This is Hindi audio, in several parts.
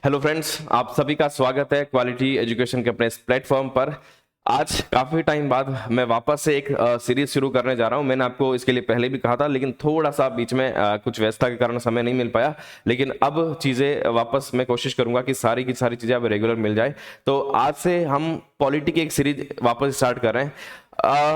हेलो फ्रेंड्स, आप सभी का स्वागत है क्वालिटी एजुकेशन के अपने इस प्लेटफॉर्म पर। आज काफ़ी टाइम बाद मैं वापस से एक सीरीज शुरू करने जा रहा हूं। मैंने आपको इसके लिए पहले भी कहा था, लेकिन थोड़ा सा बीच में कुछ व्यस्तता के कारण समय नहीं मिल पाया। लेकिन अब चीज़ें वापस मैं कोशिश करूंगा कि सारी की सारी चीज़ें अब रेगुलर मिल जाए। तो आज से हम पॉलिटी की एक सीरीज वापस स्टार्ट कर रहे हैं।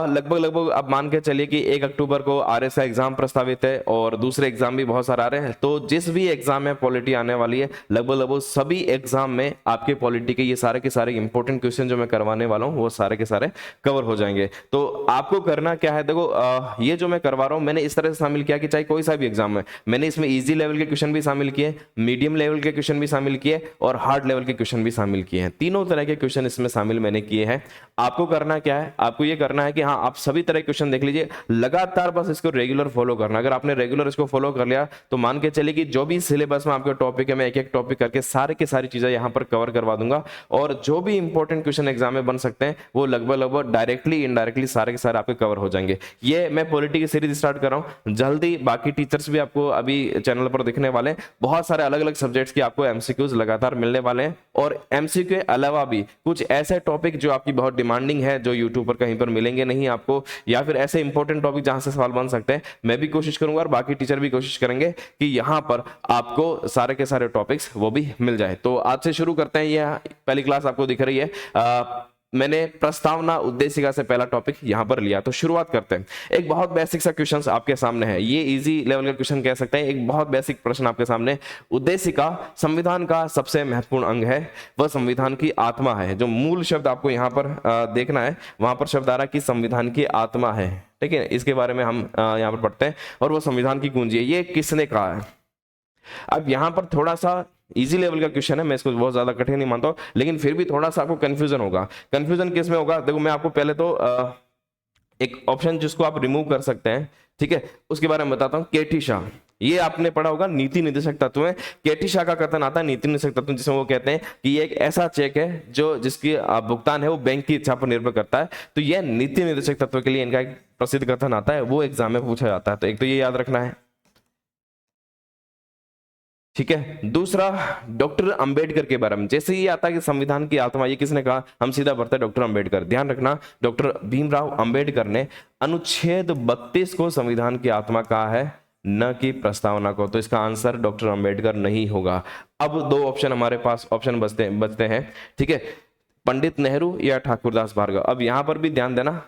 लगभग लगभग अब मान के चलिए कि 1 अक्टूबर को आरएस का एग्जाम प्रस्तावित है और दूसरे एग्जाम भी बहुत सारे आ रहे हैं। तो जिस भी एग्जाम में पॉलिटी आने वाली है, लगभग लगभग सभी एग्जाम में आपके पॉलिटी के ये सारे के सारे इंपॉर्टेंट क्वेश्चन जो मैं करवाने वाला हूँ वो सारे के सारे कवर हो जाएंगे। तो आपको करना क्या है, देखो ये जो मैं करवा रहा हूँ मैंने इस तरह से शामिल किया कि चाहे कोई सा भी एग्जाम है, मैंने इसमें ईजी लेवल के क्वेश्चन भी शामिल किए, मीडियम लेवल के क्वेश्चन भी शामिल किए और हार्ड लेवल के क्वेश्चन भी शामिल किए हैं। तीनों तरह के क्वेश्चन इसमें शामिल मैंने किए हैं। आपको करना क्या है, आपको ये करना है कि हाँ, आप सभी तरह के क्वेश्चन देख लीजिए, लगातार बस इसको रेगुलर फॉलो करना। अगर आपने रेगुलर इसको फॉलो कर लिया तो मान के चलिए कि जो भी सिलेबस में आपके टॉपिक है, मैं एक एक टॉपिक करके सारे की सारी चीजें यहाँ पर कवर करवा दूंगा। और जो भी इंपॉर्टेंट क्वेश्चन एग्जाम में बन सकते हैं वो लगभग लगभग डायरेक्टली इनडायरेक्टली सारे के सारे आपके कवर हो जाएंगे। ये मैं पॉलिटी की सीरीज स्टार्ट कर रहा हूँ। जल्दी बाकी टीचर्स भी आपको अभी चैनल पर दिखने वाले हैं। बहुत सारे अलग अलग सब्जेक्ट्स की आपको एमसीक्यूज लगातार मिलने वाले हैं और एमसीक्यू के अलावा भी कुछ ऐसे टॉपिक जो आपकी बहुत डिमांडिंग है, जो यूट्यूब पर कहीं पर मिलेंगे नहीं आपको, या फिर ऐसे इंपॉर्टेंट टॉपिक जहां से सवाल बन सकते हैं, मैं भी कोशिश करूंगा और बाकी टीचर भी कोशिश करेंगे कि यहां पर आपको सारे के सारे टॉपिक्स वो भी मिल जाए। तो आज से शुरू करते हैं। ये पहली क्लास आपको दिख रही है। मैंने प्रस्तावना उद्देशिका से पहला टॉपिक यहां पर लिया। तो शुरुआत करते हैं। एक बहुत बेसिक सा क्वेश्चन आपके सामने है, ये इजी लेवल का क्वेश्चन कह सकते हैं। एक बहुत बेसिक प्रश्न आपके सामने। उद्देशिका संविधान का सबसे महत्वपूर्ण अंग है, वह संविधान की आत्मा है। जो मूल शब्द आपको यहां पर देखना है, वहां पर शब्द आ रहा है कि संविधान की आत्मा है। ठीक है, इसके बारे में हम यहाँ पर पढ़ते हैं। और वो संविधान की कुंजी है, ये किसने कहा है। अब यहां पर थोड़ा सा इजी लेवल का क्वेश्चन है, मैं इसको बहुत ज्यादा कठिन नहीं मानता हूं, लेकिन फिर भी थोड़ा सा आपको कंफ्यूजन होगा। कंफ्यूजन किस में होगा, देखो मैं आपको पहले तो एक ऑप्शन जिसको आप रिमूव कर सकते हैं, ठीक है, उसके बारे में बताता हूं। केटी शाह, ये आपने पढ़ा होगा, नीति निर्देशक तत्व में केटी शाह का कथन आता है। नीति निर्देशक तत्व जिसमें वो कहते हैं कि ये एक ऐसा चेक है जो जिसकी भुगतान है वो बैंक की इच्छा पर निर्भर करता है। तो यह नीति निर्देशक तत्व के लिए इनका एक प्रसिद्ध कथन आता है, वो एग्जाम में पूछा जाता है। तो एक तो ये याद रखना है, ठीक है। दूसरा, डॉक्टर अंबेडकर के बारे में जैसे ही आता है कि संविधान की आत्मा, ये किसने कहा, हम सीधा बढ़ते हैं डॉक्टर अंबेडकर। ध्यान रखना, डॉक्टर भीमराव अंबेडकर ने अनुच्छेद 32 को संविधान की आत्मा कहा है, न कि प्रस्तावना को। तो इसका आंसर डॉक्टर अंबेडकर नहीं होगा। अब दो ऑप्शन हमारे पास ऑप्शन बचते हैं, ठीक है, पंडित नेहरू या ठाकुरदास भार्गव। अब यहां पर भी ध्यान देना,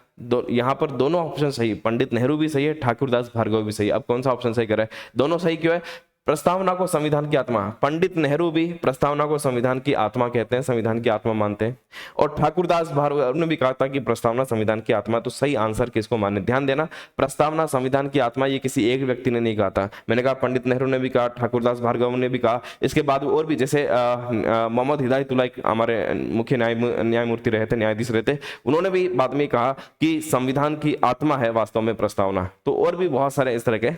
यहां पर दोनों ऑप्शन सही, पंडित नेहरू भी सही है, ठाकुरदास भार्गव भी सही। अब कौन सा ऑप्शन सही करे, दोनों सही क्यों है। प्रस्तावना को संविधान की आत्मा, पंडित नेहरू भी प्रस्तावना को संविधान की आत्मा कहते हैं, संविधान की आत्मा मानते हैं। और ठाकुरदास भार्गव ने भी कहा था कि प्रस्तावना संविधान की आत्मा। तो सही आंसर किसको माने, ध्यान देना, प्रस्तावना संविधान की आत्मा ये किसी एक व्यक्ति ने नहीं कहा था। मैंने कहा पंडित नेहरू ने भी कहा, ठाकुरदास भार्गव ने भी कहा, इसके बाद और भी जैसे मोहम्मद हिदायतुल्लाह हमारे मुख्य न्यायमूर्ति रहे थे, न्यायाधीश रहे थे, उन्होंने भी बाद में कहा कि संविधान की आत्मा है वास्तव में प्रस्तावना। तो और भी बहुत सारे इस तरह के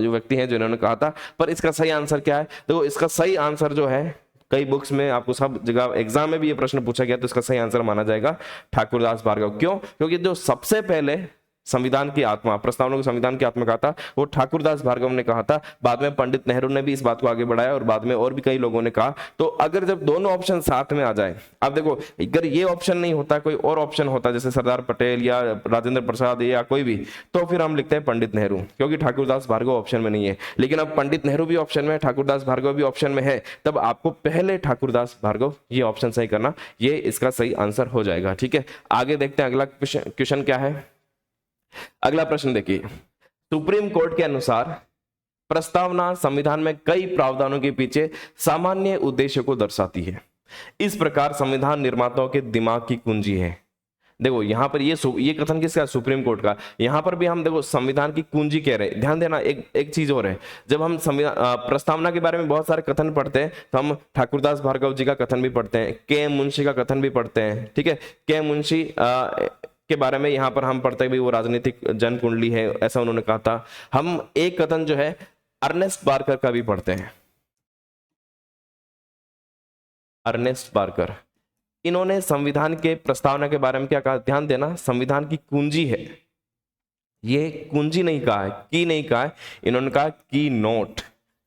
जो व्यक्ति हैं जिन्होंने कहा था। पर इसका सही आंसर क्या है, देखो इसका सही आंसर जो है, कई बुक्स में आपको सब जगह एग्जाम में भी ये प्रश्न पूछा गया, तो इसका सही आंसर माना जाएगा ठाकुरदास भार्गव। क्यों, क्योंकि जो सबसे पहले संविधान की आत्मा, प्रस्तावना को संविधान की आत्मा कहा था, वो ठाकुरदास भार्गव ने कहा था। बाद में पंडित नेहरू ने भी इस बात को आगे बढ़ाया और बाद में और भी कई लोगों ने कहा। तो अगर जब दोनों ऑप्शन साथ में आ जाए, अब देखो अगर ये ऑप्शन नहीं होता, कोई और ऑप्शन होता जैसे सरदार पटेल या राजेंद्र प्रसाद या कोई भी, तो फिर हम लिखते हैं पंडित नेहरू, क्योंकि ठाकुरदास भार्गव ऑप्शन में नहीं है। लेकिन अब पंडित नेहरू भी ऑप्शन में है, ठाकुरदास भार्गव भी ऑप्शन में है, तब आपको पहले ठाकुरदास भार्गव ये ऑप्शन सही करना, ये इसका सही आंसर हो जाएगा। ठीक है, आगे देखते हैं अगला क्वेश्चन क्या है। अगला प्रश्न देखिए, सुप्रीम कोर्ट के अनुसार प्रस्तावना संविधान में कई प्रावधानों के पीछे सामान्य उद्देश्य को दर्शाती है। इस प्रकार संविधान निर्माताओं के दिमाग की कुंजी है। देखो यहां पर ये कथन किसका, सुप्रीम कोर्ट का। यहां पर भी हम देखो संविधान की कुंजी कह रहे हैं। ध्यान देना, एक चीज और है, जब हम संविधान प्रस्तावना के बारे में बहुत सारे कथन पढ़ते हैं, तो हम ठाकुरदास भार्गव जी का कथन भी पढ़ते हैं, के मुंशी का कथन भी पढ़ते हैं। ठीक है, के मुंशी के बारे में यहां पर हम पढ़ते हैं, वो राजनीतिक जन कुंडली है, ऐसा उन्होंने कहा था। हम एक कथन जो है अर्नेस्ट बार्कर का भी पढ़ते हैं, अर्नेस्ट बार्कर। इन्होंने संविधान के प्रस्तावना के बारे में क्या कहा, ध्यान देना, संविधान की कुंजी है। ये कुंजी नहीं कहा है, की नहीं कहा है, इन्होंने कहा की नोट।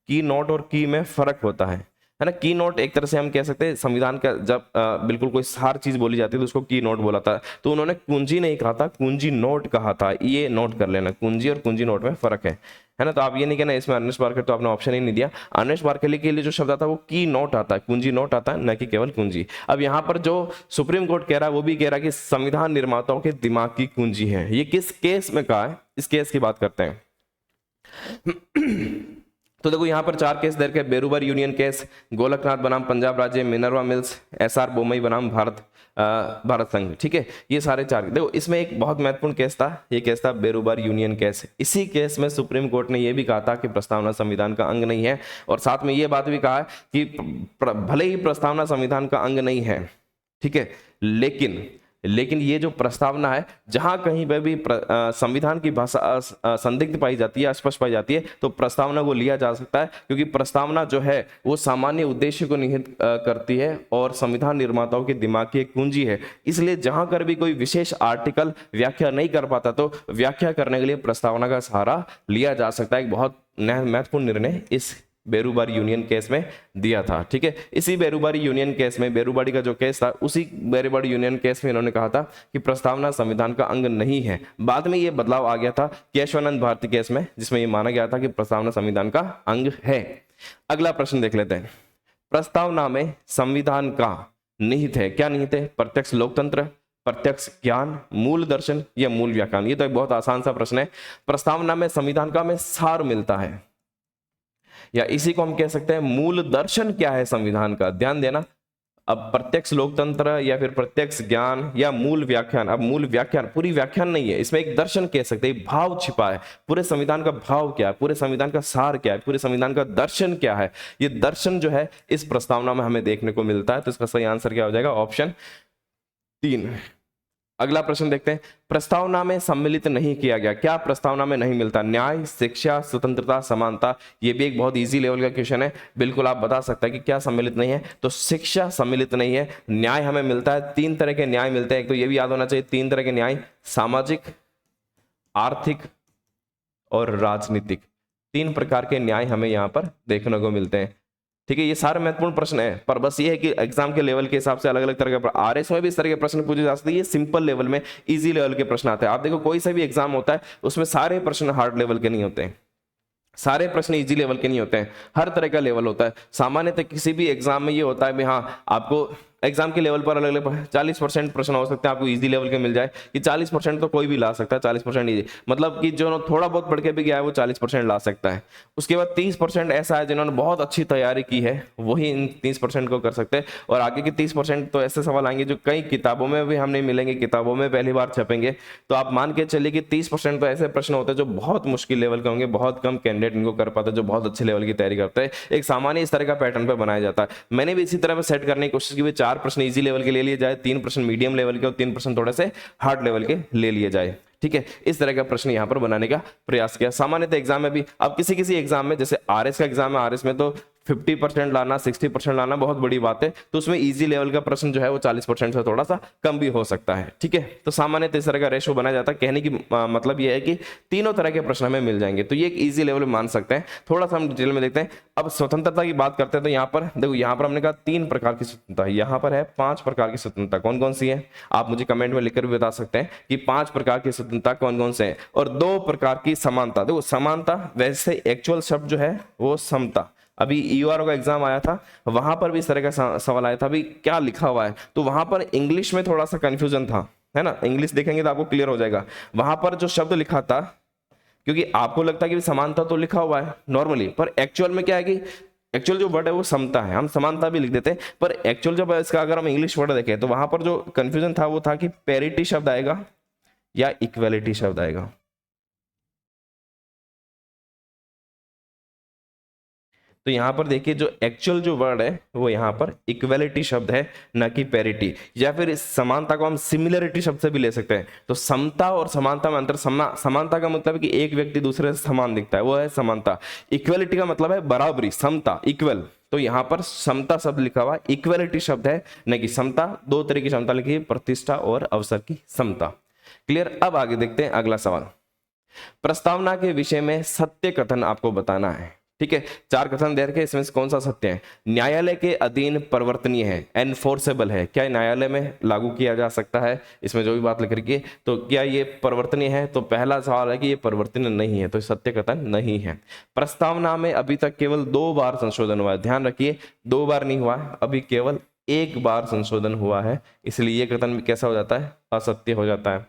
की नोट और की में फर्क होता है। है ना। की नोट एक तरह से हम कह सकते हैं संविधान का, जब बिल्कुल कोई सार चीज बोली जाती है तो उसको की नोट बोला था। तो उन्होंने कुंजी नहीं कहा था, कुंजी नोट कहा था। ये नोट कर लेना, कुंजी और कुंजी नोट में फर्क है ना। तो आप ये नहीं कहना इसमें अर्नेस्ट बार्कले तो आपने ऑप्शन ही नहीं दिया। अर्नेस्ट बार्कले के लिए जो शब्द आता है वो की नोट आता है, कुंजी नोट आता है, न कि केवल कुंजी। अब यहाँ पर जो सुप्रीम कोर्ट कह रहा है वो भी कह रहा है कि संविधान निर्माताओं के दिमाग की कुंजी है। ये किस केस में कहा है, इस केस की बात करते हैं। तो देखो यहाँ पर 4 केस दे रखे, बेरूबर यूनियन केस, गोलकनाथ बनाम पंजाब राज्य, मिनर्वा मिल्स, एसआर बोमई बनाम भारत संघ। ठीक है, ये सारे 4। देखो इसमें एक बहुत महत्वपूर्ण केस था, ये केस था बेरूबर यूनियन केस। इसी केस में सुप्रीम कोर्ट ने यह भी कहा था कि प्रस्तावना संविधान का अंग नहीं है, और साथ में यह बात भी कहा कि भले ही प्रस्तावना संविधान का अंग नहीं है, ठीक है, लेकिन ये जो प्रस्तावना है, जहां कहीं पर भी संविधान की भाषा संदिग्ध पाई जाती है, अस्पष्ट पाई जाती है, तो प्रस्तावना को लिया जा सकता है, क्योंकि प्रस्तावना जो है वो सामान्य उद्देश्य को निहित करती है और संविधान निर्माताओं के दिमाग की एक कुंजी है। इसलिए जहां कर भी कोई विशेष आर्टिकल व्याख्या नहीं कर पाता तो व्याख्या करने के लिए प्रस्तावना का सहारा लिया जा सकता है। एक बहुत महत्वपूर्ण निर्णय इस बेरूबारी यूनियन केस में दिया था। ठीक है, इसी बेरूबारी यूनियन केस में, बेरूबारी का जो केस था, उसी बेरूबारी यूनियन केस में इन्होंने कहा था कि प्रस्तावना संविधान का अंग नहीं है। बाद में ये बदलाव आ गया था केशवानंद भारती केस में, जिसमें ये माना गया था कि प्रस्तावना संविधान का अंग है। अगला प्रश्न देख लेते हैं। प्रस्तावना में संविधान का निहित है, क्या निहित है? प्रत्यक्ष लोकतंत्र, प्रत्यक्ष ज्ञान, मूल दर्शन या मूल व्याख्यान। ये तो एक बहुत आसान सा प्रश्न है। प्रस्तावना में संविधान का हमें सार मिलता है, या इसी को हम कह सकते हैं मूल दर्शन क्या है संविधान का। ध्यान देना, अब प्रत्यक्ष लोकतंत्र या फिर प्रत्यक्ष ज्ञान या मूल व्याख्यान। अब मूल व्याख्यान पूरी व्याख्यान नहीं है, इसमें एक दर्शन कह सकते हैं, भाव छिपा है। पूरे संविधान का भाव क्या है, पूरे संविधान का सार क्या है, पूरे संविधान का दर्शन क्या है, ये दर्शन जो है इस प्रस्तावना में हमें देखने को मिलता है। तो इसका सही आंसर क्या हो जाएगा? ऑप्शन 3। अगला प्रश्न देखते हैं। प्रस्तावना में सम्मिलित नहीं किया गया, क्या प्रस्तावना में नहीं मिलता? न्याय, शिक्षा, स्वतंत्रता, समानता। ये भी एक बहुत इजी लेवल का क्वेश्चन है, बिल्कुल आप बता सकते हैं कि क्या सम्मिलित नहीं है। तो शिक्षा सम्मिलित नहीं है। न्याय हमें मिलता है, 3 तरह के न्याय मिलते हैं। एक तो ये भी याद होना चाहिए, 3 तरह के न्याय, सामाजिक, आर्थिक और राजनीतिक। 3 प्रकार के न्याय हमें यहाँ पर देखने को मिलते हैं। ठीक है, ये सारे महत्वपूर्ण प्रश्न है, पर बस ये है कि एग्जाम के लेवल के हिसाब से अलग अलग तरह के, आरएस में भी इस तरह के प्रश्न पूछे जा सकते हैं। ये सिंपल लेवल में, इजी लेवल के प्रश्न आते हैं। आप देखो कोई सा भी एग्जाम होता है उसमें सारे प्रश्न हार्ड लेवल के नहीं होते हैं, सारे प्रश्न इजी लेवल के नहीं होते हैं, हर तरह का लेवल होता है। सामान्यतः किसी भी एग्जाम में ये होता है भी हाँ, आपको एग्जाम के लेवल पर अलग अलग 40% प्रश्न हो सकते हैं आपको इजी लेवल के मिल जाए, कि 40% तो कोई भी ला सकता है, 40% इजी, मतलब कि जो थोड़ा बहुत पढ़ के भी गया है वो 40% ला सकता है। उसके बाद 30% ऐसा है जिन्होंने बहुत अच्छी तैयारी की है, वही इन 30% को कर सकते हैं। और आगे के 30% तो ऐसे सवाल आएंगे जो कई किताबों में भी हम नहीं मिलेंगे, किताबों में पहली बार छपेंगे। तो आप मान के चलिए कि 30% तो ऐसे प्रश्न होते हैं जो बहुत मुश्किल लेवल के होंगे, बहुत कम कैंडिडेट इनको कर पाते हैं जो बहुत अच्छे लेवल की तैयारी करते हैं। एक सामान्य इस तरह का पैटर्न पर बनाया जाता है। मैंने भी इसी तरह सेट करने की कोशिश की, 4 प्रश्न इजी लेवल के ले लिए जाए, 3 प्रश्न मीडियम लेवल के और 3 प्रश्न थोड़े से हार्ड लेवल के ले लिए जाए। ठीक है, इस तरह का प्रश्न यहां पर बनाने का प्रयास किया। सामान्यतः एग्जाम में भी, अब किसी किसी एग्जाम में, जैसे आरएस का एग्जाम है, आरएस में तो 50% लाना, 60% लाना बहुत बड़ी बात है। तो उसमें इजी लेवल का प्रश्न जो है वो 40% से थोड़ा सा कम भी हो सकता है। ठीक है, तो सामान्यतः इस तरह का रेशो बनाया जाता है। कहने की मतलब ये है कि तीनों तरह के प्रश्न हमें मिल जाएंगे, तो ये एक इजी लेवल में मान सकते हैं। थोड़ा सा हम डिटेल में देखते हैं। अब स्वतंत्रता की बात करते हैं, तो यहाँ पर देखो, यहाँ पर हमने कहा 3 प्रकार की स्वतंत्रता, यहाँ पर है 5 प्रकार की स्वतंत्रता। कौन कौन सी है आप मुझे कमेंट में लिखकर भी बता सकते हैं कि 5 प्रकार की स्वतंत्रता कौन कौन से हैं। और 2 प्रकार की समानता। देखो समानता, वैसे एक्चुअल शब्द जो है वो समता। अभी ईयूआरओ का एग्जाम आया था, वहां पर भी इस तरह का सवाल आया था, अभी क्या लिखा हुआ है, तो वहां पर इंग्लिश में थोड़ा सा कंफ्यूजन था, है ना। इंग्लिश देखेंगे तो आपको क्लियर हो जाएगा। वहां पर जो शब्द लिखा था, क्योंकि आपको लगता है कि समानता तो लिखा हुआ है नॉर्मली, पर एक्चुअल में क्या है कि एक्चुअल जो वर्ड है वो समता है, हम समानता भी लिख देते हैं, पर एक्चुअल जब इसका अगर हम इंग्लिश वर्ड देखें तो वहां पर जो कंफ्यूजन था वो था कि पैरिटी शब्द आएगा या इक्वेलिटी शब्द आएगा। तो यहां पर देखिए जो एक्चुअल जो वर्ड है वो यहां पर इक्वेलिटी शब्द है, न कि पैरिटी। या फिर इस समानता को हम सिमिलरिटी शब्द से भी ले सकते हैं। तो समता और समानता में अंतर, समानता का मतलब है कि एक व्यक्ति दूसरे से समान दिखता है, वो है समानता। इक्वेलिटी का मतलब है बराबरी, समता, इक्वल। तो यहां पर समता शब्द लिखा हुआ, इक्वेलिटी शब्द है, न कि समता। 2 तरह की समता लिखी है, प्रतिष्ठा और अवसर की समता। क्लियर। अब आगे देखते हैं अगला सवाल। प्रस्तावना के विषय में सत्य कथन आपको बताना है। ठीक है, 4 कथन दे रखे, इसमें से कौन सा सत्य है? न्यायालय के अधीन परिवर्तनीय है, एनफोर्सेबल है, क्या न्यायालय में लागू किया जा सकता है? इसमें जो भी बात लिख रखी है, तो क्या ये परिवर्तनीय है? तो पहला सवाल है कि ये परिवर्तनीय नहीं है, तो सत्य कथन नहीं है। प्रस्तावना में अभी तक केवल 2 बार संशोधन हुआ है, ध्यान रखिए 2 बार नहीं हुआ है, अभी केवल 1 बार संशोधन हुआ है, इसलिए ये कथन कैसा हो जाता है? असत्य हो जाता है।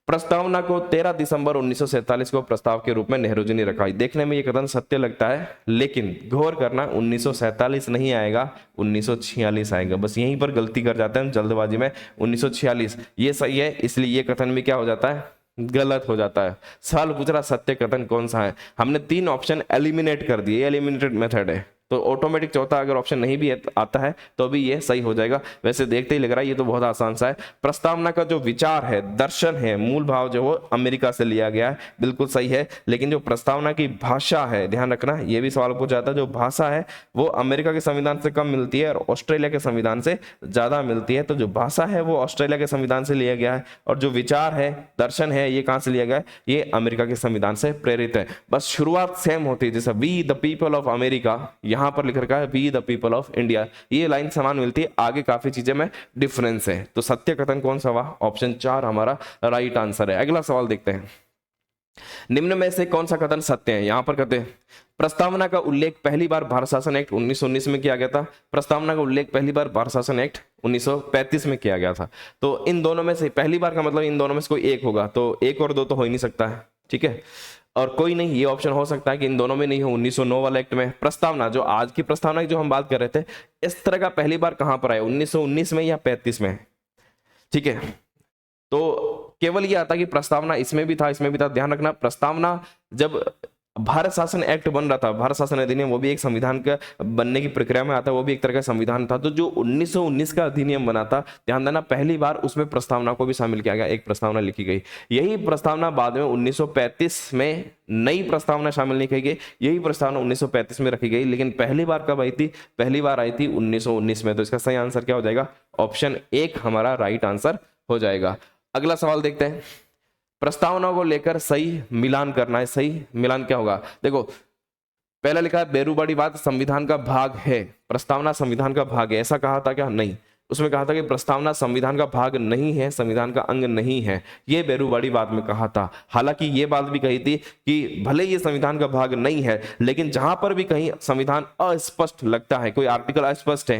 प्रस्तावना को 13 दिसंबर 1947 को प्रस्ताव के रूप में नेहरू जी ने रखा। देखने में ये कथन सत्य लगता है, लेकिन गौर करना 1947 नहीं आएगा, 1946 आएगा। बस यहीं पर गलती कर जाते हैं जल्दबाजी में, 1946 ये सही है, इसलिए ये कथन भी क्या हो जाता है? गलत हो जाता है। सवाल पूछ रहा सत्य कथन कौन सा है, हमने 3 ऑप्शन एलिमिनेट कर दिए, एलिमिनेटेड मेथड है, तो ऑटोमेटिक चौथा अगर ऑप्शन नहीं भी आता है तो भी ये सही हो जाएगा। वैसे देखते ही लग रहा है ये तो बहुत आसान सा है। प्रस्तावना का जो विचार है, दर्शन है, मूल भाव जो वो अमेरिका से लिया गया है, बिल्कुल सही है, लेकिन जो प्रस्तावना की भाषा है, ध्यान रखना ये भी सवाल पूछा जाता है, जो भाषा है वो अमेरिका के संविधान से कम मिलती है और ऑस्ट्रेलिया के संविधान से ज्यादा मिलती है। तो जो भाषा है वो ऑस्ट्रेलिया के संविधान से लिया गया है, और जो विचार है, दर्शन है, ये कहां से लिया गया है? ये अमेरिका के संविधान से प्रेरित है। बस शुरुआत सेम होती है, जैसे we the people of America यहां पर लिख रखा है we the people of India, ये लाइन समान मिलती है, आगे काफी चीजें में डिफरेंस है। तो सत्य कथन कौन सा हुआ? ऑप्शन 4 हमारा राइट आंसर है। अगला सवाल देखते हैं, निम्न में से कौन सा कथन सत्य है? यहां पर कहते हैं प्रस्तावना का उल्लेख पहली बार भारत शासन एक्ट 1919 में किया गया था। प्रस्तावना का उल्लेख पहली बार भारत शासन एक्ट 1935 में किया गया था। तो इन दोनों में से पहली बार का मतलब इन दोनों में से कोई एक होगा, तो 1 और 2 तो हो ही नहीं सकता है, ठीक है, और कोई नहीं, ये ऑप्शन हो सकता है कि इन दोनों में नहीं हो। 1909 वाले एक्ट में प्रस्तावना, जो आज की प्रस्तावना की जो हम बात कर रहे थे, इस तरह का पहली बार कहां पर आया? 1919 में या 35 में, ठीक है। तो केवल ये आता कि प्रस्तावना इसमें भी था, इसमें भी था। ध्यान रखना, प्रस्तावना जब भारत शासन एक्ट बन रहा था, भारत शासन अधिनियम, वो भी एक संविधान का बनने की प्रक्रिया में आता है, वो भी एक तरह का संविधान था। तो जो 1919 का अधिनियम बना था, ध्यान देना, पहली बार उसमें प्रस्तावना को भी शामिल किया गया, एक प्रस्तावना लिखी गई। यही प्रस्तावना बाद में 1935 में नई प्रस्तावना शामिल नहीं की गई, यही प्रस्तावना 1935 में रखी गई, लेकिन पहली बार कब आई थी? पहली बार आई थी 1919 में। तो इसका सही आंसर क्या हो जाएगा? ऑप्शन 1 हमारा राइट आंसर हो जाएगा। अगला सवाल देखते हैं, प्रस्तावना को लेकर सही मिलान करना है। सही मिलान क्या होगा? देखो, पहला लिखा है बेरूबाड़ीवाद संविधान का भाग है, प्रस्तावना संविधान का भाग है, ऐसा कहा था क्या? नहीं, उसमें कहा था कि प्रस्तावना संविधान का भाग नहीं है, संविधान का अंग नहीं है, ये बेरूबाड़ीवाद में कहा था। हालांकि ये बात भी कही थी कि भले ये संविधान का भाग नहीं है, लेकिन जहां पर भी कहीं संविधान अस्पष्ट लगता है, कोई आर्टिकल अस्पष्ट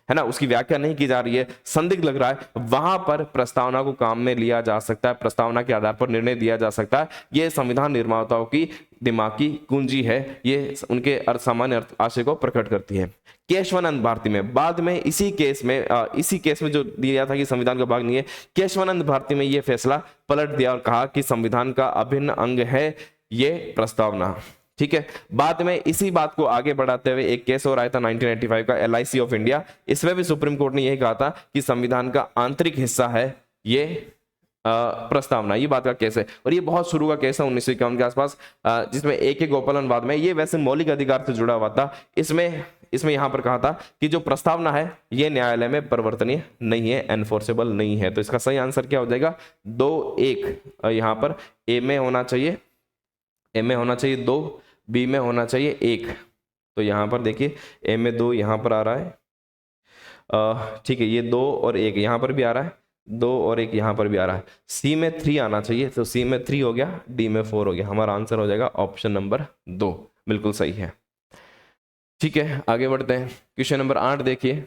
है ना, उसकी व्याख्या नहीं की जा रही है, संदिग्ध लग रहा है, वहां पर प्रस्तावना को काम में लिया जा सकता है, प्रस्तावना के आधार पर निर्णय दिया जा सकता है। यह संविधान निर्माताओं की दिमागी कुंजी है, ये उनके सामान्य आशय को प्रकट करती है। केशवानंद भारती में बाद में इसी केस में जो दिया था कि संविधान का भाग नहीं है, केशवानंद भारती में यह फैसला पलट दिया और कहा कि संविधान का अभिन्न अंग है ये प्रस्तावना, ठीक है। बाद में इसी बात को आगे बढ़ाते हुए एक केस और आया था 1985 का, LIC ऑफ इंडिया, इसमें भी सुप्रीम कोर्ट ने यही कहा था कि संविधान का आंतरिक हिस्सा है ये प्रस्तावना, ये बात का केस है। और ये बहुत शुरू का केस है 1951 के आसपास, जिसमें AK गोपालन बाद में, ये वैसे मौलिक अधिकार से जुड़ा हुआ था। इसमें यहां पर कहा था कि जो प्रस्तावना है ये न्यायालय में परिवर्तनीय नहीं है, एनफोर्सेबल नहीं है। तो इसका सही आंसर क्या हो जाएगा? 2-1 यहां पर A में होना चाहिए, A में होना चाहिए 2, B में होना चाहिए 1। तो यहां पर देखिए A में 2 यहां पर आ रहा है, ठीक है, ये 2 और 1 यहां पर भी आ रहा है, 2 और 1 यहां पर भी आ रहा है। C में 3 आना चाहिए, तो C में 3 हो गया, D में 4 हो गया। हमारा आंसर हो जाएगा ऑप्शन नंबर 2, बिल्कुल सही है। ठीक है, आगे बढ़ते हैं। क्वेश्चन नंबर 8 देखिए,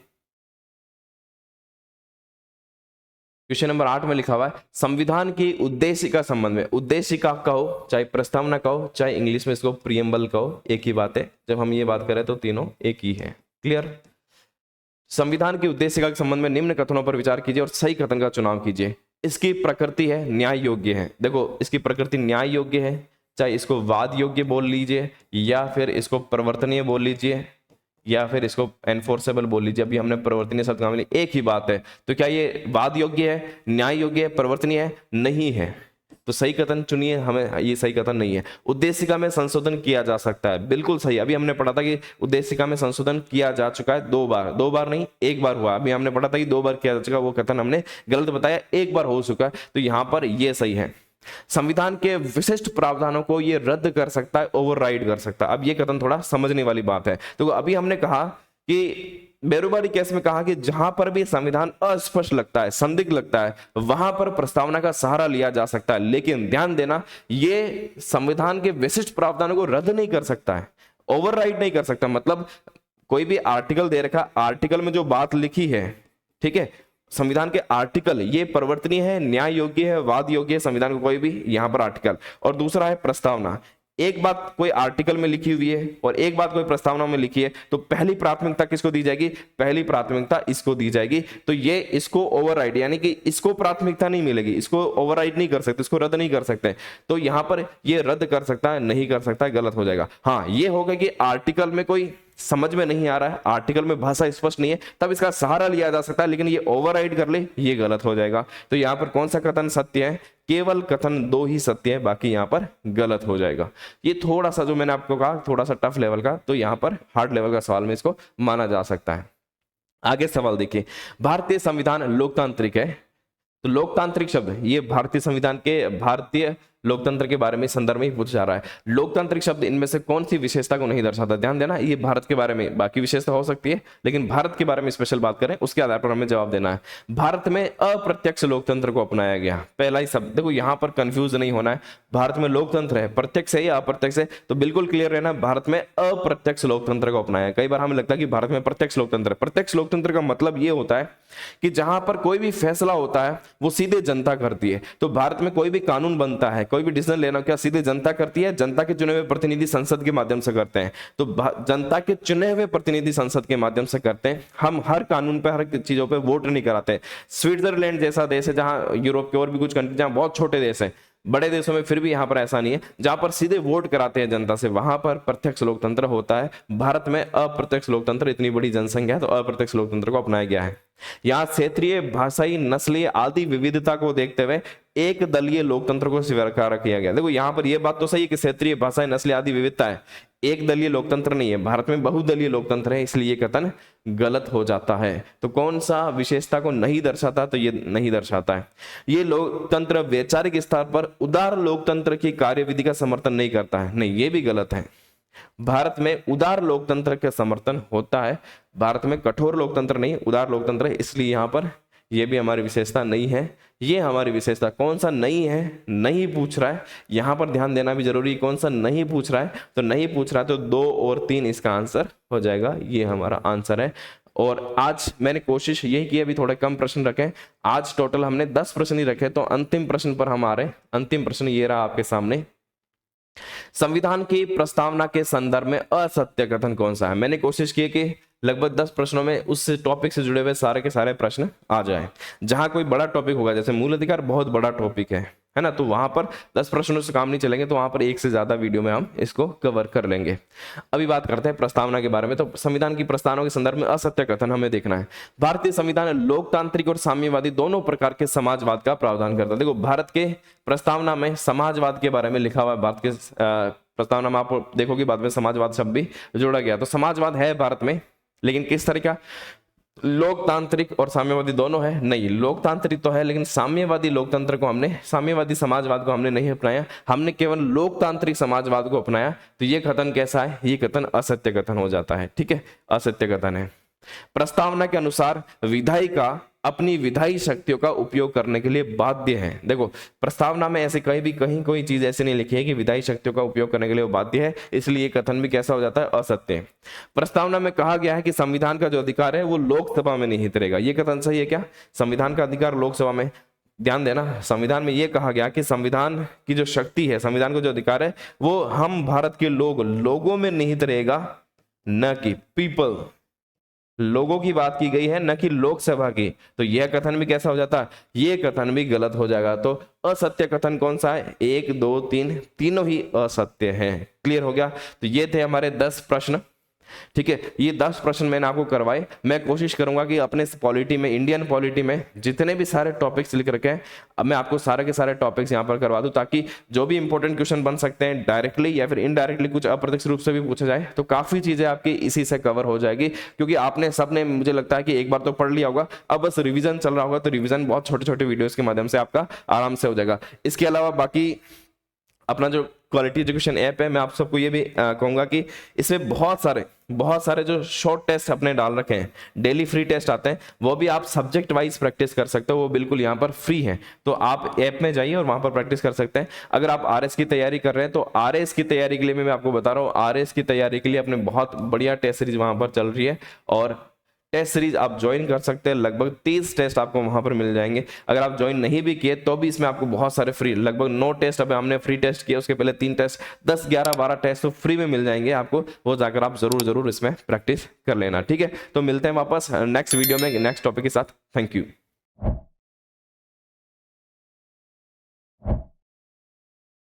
क्वेश्चन नंबर 8 में लिखा हुआ है संविधान की उद्देशिका संबंध में, उद्देशिका कहो चाहे प्रस्तावना कहो चाहे इंग्लिश में इसको प्रियम्बल कहो, एक ही बात है। जब हम ये बात करें तो तीनों एक ही है, क्लियर। संविधान की उद्देशिका के संबंध में निम्न कथनों पर विचार कीजिए और सही कथन का चुनाव कीजिए। इसकी प्रकृति है न्याय योग्य है। देखो, इसकी प्रकृति न्याय योग्य है, चाहे इसको वाद योग्य बोल लीजिए या फिर इसको परिवर्तनीय बोल लीजिए या फिर इसको एनफोर्सेबल बोल लीजिए। अभी हमने परिवर्तनीय शब्द काम लिया, एक ही बात है। तो क्या ये वाद योग्य है, न्याय योग्य है, परिवर्तनीय है? नहीं है। तो सही कथन चुनिए, हमें ये सही कथन नहीं है। उद्देशिका में संशोधन किया जा सकता है, बिल्कुल सही। अभी हमने पढ़ा था कि उद्देशिका में संशोधन किया जा चुका है 2 बार, 2 बार नहीं 1 बार हुआ। अभी हमने पढ़ा था कि 2 बार किया जा चुका, वो कथन हमने गलत बताया, 1 बार हो चुका है। तो यहां पर ये सही है। संविधान के विशिष्ट प्रावधानों को ये रद्द कर सकता है, ओवरराइड कर सकता है। अब ये कथन थोड़ा समझने वाली बात है। तो अभी हमने कहा कि बेरोबारी केस में कहा कि जहां पर भी संविधान अस्पष्ट लगता है, संदिग्ध लगता है, वहां पर प्रस्तावना का सहारा लिया जा सकता है। लेकिन ध्यान देना, ये संविधान के विशिष्ट प्रावधानों को रद्द नहीं कर सकता है, ओवरराइड नहीं कर सकता। मतलब कोई भी आर्टिकल दे रखा, आर्टिकल में जो बात लिखी है, ठीक है, संविधान के आर्टिकल ये परिवर्तनीय है, न्याय योग्य है, वाद योग्य है संविधान का कोई भी यहां पर आर्टिकल। और दूसरा है प्रस्तावना। एक बात कोई आर्टिकल में लिखी हुई है और एक बात कोई प्रस्तावना में लिखी है, तो पहली प्राथमिकता किसको दी जाएगी? पहली प्राथमिकता इसको दी जाएगी। तो ये इसको ओवरराइड, यानी कि इसको प्राथमिकता नहीं मिलेगी, इसको ओवरराइड नहीं कर सकते, इसको रद्द नहीं कर सकते। तो यहां पर ये रद्द कर सकता है, नहीं कर सकता है, गलत हो जाएगा। हाँ, ये होगा कि आर्टिकल में कोई समझ में नहीं आ रहा है, आर्टिकल में भाषा स्पष्ट नहीं है, तब इसका सहारा लिया जा सकता है, लेकिन ये ओवरराइड कर ले, ये गलत हो जाएगा। तो यहां पर कौन सा कथन सत्य है? केवल कथन 2 ही सत्य है, बाकी यहां पर गलत हो जाएगा। ये थोड़ा सा जो मैंने आपको कहा, थोड़ा सा टफ लेवल का, तो यहां पर हार्ड लेवल का सवाल में इसको माना जा सकता है। आगे सवाल देखिए, भारतीय संविधान लोकतांत्रिक है। तो लोकतांत्रिक शब्द ये भारतीय संविधान के, भारतीय लोकतंत्र के बारे में संदर्भ में पूछा जा रहा है। लोकतांत्रिक शब्द इनमें से कौन सी विशेषता को नहीं दर्शाता? ध्यान देना, ये भारत के बारे में, बाकी विशेषता हो सकती है, लेकिन भारत के बारे में स्पेशल बात करें, उसके आधार पर हमें जवाब देना है। भारत में अप्रत्यक्ष लोकतंत्र को अपनाया गया। पहला ही शब्द देखो, यहां पर कंफ्यूज नहीं होना है। भारत में लोकतंत्र है, प्रत्यक्ष है या अप्रत्यक्ष है, तो बिल्कुल क्लियर रहना, भारत में अप्रत्यक्ष लोकतंत्र को अपनाया। कई बार हमें लगता है कि भारत में प्रत्यक्ष लोकतंत्र, प्रत्यक्ष लोकतंत्र का मतलब यह होता है कि जहां पर कोई भी फैसला होता है वो सीधे जनता करती है। तो भारत में कोई भी कानून बनता है, कोई भी डिसीजन लेना, क्या सीधे जनता करती है? जनता के चुने हुए प्रतिनिधि संसद के माध्यम से करते हैं। तो जनता के चुने हुए प्रतिनिधि संसद के माध्यम से करते हैं। हम हर कानून पे, हर चीजों पे वोट नहीं कराते। स्विट्जरलैंड जैसा देश है, जहां यूरोप के और भी कुछ कंट्री, जहां बहुत छोटे देश है, बड़े देशों में फिर भी यहां पर ऐसा नहीं है, जहां पर सीधे वोट कराते हैं जनता से, वहां पर प्रत्यक्ष लोकतंत्र होता है। भारत में अप्रत्यक्ष लोकतंत्र, इतनी बड़ी जनसंख्या है तो अप्रत्यक्ष लोकतंत्र को अपनाया गया है। यहां क्षेत्रीय, भाषाई, नस्लीय आदि विविधता को देखते हुए एक दलीय लोकतंत्र को स्वीकार किया गया। देखो यहां पर यह बात तो सही है कि क्षेत्रीय, भाषाई, नस्लीय आदि विविधता है, एक दलीय लोकतंत्र नहीं है। भारत में बहुदलीय लोकतंत्र है, इसलिए ये कथन गलत हो जाता है। तो कौन सा विशेषता को नहीं दर्शाता? तो ये नहीं दर्शाता है। ये लोकतंत्र वैचारिक स्तर पर उदार लोकतंत्र की कार्यविधि का समर्थन नहीं करता है, नहीं, ये भी गलत है। भारत में उदार लोकतंत्र का समर्थन होता है, भारत में कठोर लोकतंत्र नहीं, उदार लोकतंत्र है, इसलिए यहां पर यह भी हमारी विशेषता नहीं है। ये हमारी विशेषता कौन सा नहीं है? नहीं पूछ रहा है, यहां पर ध्यान देना भी जरूरी। कौन सा नहीं पूछ रहा है? तो नहीं पूछ रहा है, तो 2 और 3 इसका आंसर हो जाएगा। ये हमारा आंसर है। और आज मैंने कोशिश यही की, अभी थोड़े कम प्रश्न रखे। आज टोटल हमने 10 प्रश्न ही रखे, तो अंतिम प्रश्न पर हम आ रहे हैं। अंतिम प्रश्न ये रहा आपके सामने, संविधान की प्रस्तावना के संदर्भ में असत्य कथन कौन सा है? मैंने कोशिश की कि लगभग 10 प्रश्नों में उस टॉपिक से जुड़े हुए सारे के सारे प्रश्न आ जाए। जहां कोई बड़ा टॉपिक होगा, जैसे मूल अधिकार बहुत बड़ा टॉपिक है ना, तो वहां पर 10 प्रश्नों से काम नहीं चलेंगे, तो वहां पर एक से ज्यादा वीडियो में हम इसको कवर कर लेंगे। अभी बात करते हैं प्रस्तावना के बारे में। तो संविधान की प्रस्तावना के संदर्भ में असत्य कथन हमें देखना है। भारतीय संविधान लोकतांत्रिक और साम्यवादी दोनों प्रकार के समाजवाद का प्रावधान करता है। देखो भारत के प्रस्तावना में समाजवाद के बारे में लिखा हुआ है। भारत के प्रस्तावना में आप देखोगे बाद में समाजवाद शब्द भी जोड़ा गया। तो समाजवाद है भारत में, लेकिन किस तरह का? लोकतांत्रिक और साम्यवादी दोनों है? नहीं, लोकतांत्रिक तो है, लेकिन साम्यवादी लोकतंत्र को हमने, साम्यवादी समाजवाद को हमने नहीं अपनाया, हमने केवल लोकतांत्रिक समाजवाद को अपनाया। तो ये कथन कैसा है? ये कथन असत्य कथन हो जाता है। ठीक है, असत्य कथन है। प्रस्तावना के अनुसार विधायिका अपनी विधायी शक्तियों का उपयोग करने के लिए बाध्य है। देखो प्रस्तावना में ऐसे कहीं कोई चीज ऐसी नहीं लिखी है कि विधायी शक्तियों का उपयोग करने के लिए वो बाध्य है, इसलिए कथन भी कैसा हो जाता है? असत्य। प्रस्तावना में कहा गया है कि संविधान का जो अधिकार है वो लोकसभा में निहित रहेगा। ये कथन सही है क्या? संविधान का अधिकार लोकसभा में, ध्यान देना, संविधान में यह कहा गया कि संविधान की जो शक्ति है, संविधान का जो अधिकार है वो हम भारत के लोगों में निहित रहेगा, न कि पीपल, लोगों की बात की गई है, न कि लोकसभा की। तो यह कथन भी कैसा हो जाता है? यह कथन भी गलत हो जाएगा। तो असत्य कथन कौन सा है? 1, 2, 3 तीनों ही असत्य हैं। क्लियर हो गया? तो ये थे हमारे 10 प्रश्न। ठीक है, ये 10 प्रश्न मैंने आपको करवाए। मैं कोशिश करूंगा कि अपने पॉलिटी में, इंडियन पॉलिटी में जितने भी सारे टॉपिक्स लिख रखे हैं, अब मैं आपको सारे के सारे टॉपिक्स यहां पर करवा दूं, ताकि जो भी इंपॉर्टेंट क्वेश्चन बन सकते हैं डायरेक्टली या फिर इनडायरेक्टली कुछ अप्रत्यक्ष रूप से भी पूछा जाए, तो काफी चीजें आपकी इसी से कवर हो जाएगी। क्योंकि आपने सबने, मुझे लगता है कि एक बार तो पढ़ लिया होगा, अब बस रिविजन चल रहा होगा, तो रिविजन बहुत छोटे छोटे वीडियोस के माध्यम से आपका आराम से हो जाएगा। इसके अलावा बाकी अपना जो क्वालिटी एजुकेशन ऐप है, मैं आप सबको ये भी कहूंगा कि इसमें बहुत सारे जो शॉर्ट टेस्ट अपने डाल रखे हैं, डेली फ्री टेस्ट आते हैं, वो भी आप सब्जेक्ट वाइज प्रैक्टिस कर सकते हो, वो बिल्कुल यहाँ पर फ्री है। तो आप ऐप में जाइए और वहां पर प्रैक्टिस कर सकते हैं। अगर आप आरएस की तैयारी कर रहे हैं, तो आरएस की तैयारी के लिए मैं आपको बता रहा हूँ, आरएस की तैयारी के लिए अपने बहुत बढ़िया टेस्ट सीरीज वहां पर चल रही है, और टेस्ट सीरीज आप ज्वाइन कर सकते हैं। लगभग 30 टेस्ट आपको वहां पर मिल जाएंगे। अगर आप ज्वाइन नहीं भी किए तो भी इसमें आपको बहुत सारे फ्री, लगभग 9 टेस्ट अभी हमने फ्री टेस्ट किए, उसके पहले 3 टेस्ट, 10 11 12 टेस्ट तो फ्री में मिल जाएंगे आपको, वो जाकर आप जरूर इसमें प्रैक्टिस कर लेना। ठीक है, तो मिलते हैं वापस नेक्स्ट वीडियो में नेक्स्ट टॉपिक के साथ। Thank you.